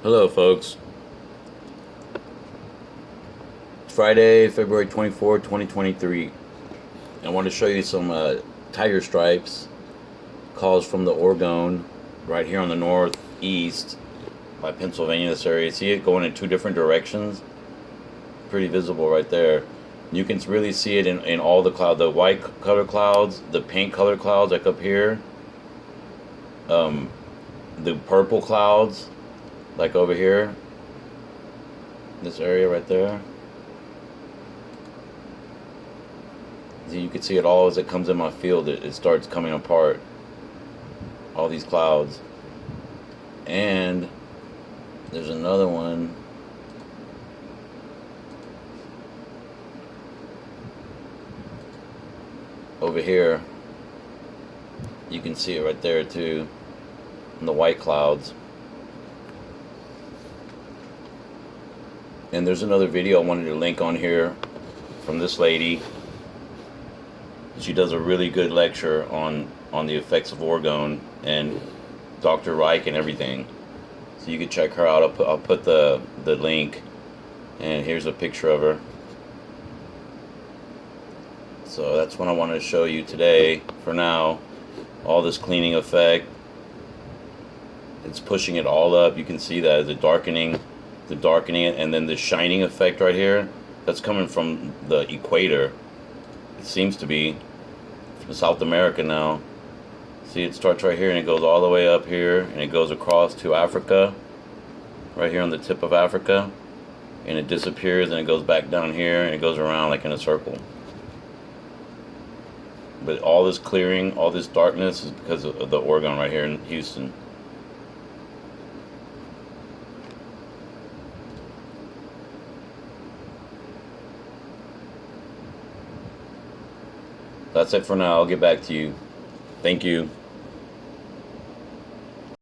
Hello, folks. It's Friday, February 24, 2023. I want to show you some tiger stripes, calls from the Orgone, right here on the northeast by Pennsylvania, this area. See it going in two different directions? Pretty visible right there. You can really see it in all the clouds, the white color clouds, the pink color clouds like up here, the purple clouds like over here, this area right there. You can see it all as it comes in my field. It starts coming apart, all these clouds. And there's another one over here. You can see it right there too, in the white clouds. And there's another video I wanted to link on here from this lady. She does a really good lecture on the effects of Orgone and Dr. Reich and everything. So you can check her out. I'll put the link. And here's a picture of her. So that's what I wanted to show you today. For now, all this cleaning effect, it's pushing it all up. You can see that the darkening it, and then the shining effect right here. That's coming from the equator. It seems to be from South America now. See, it starts right here and it goes all the way up here and it goes across to Africa, right here on the tip of Africa, and it disappears and it goes back down here and it goes around like in a circle. But all this clearing, all this darkness is because of the Orgone right here in Houston. That's it for now. I'll get back to you. Thank you.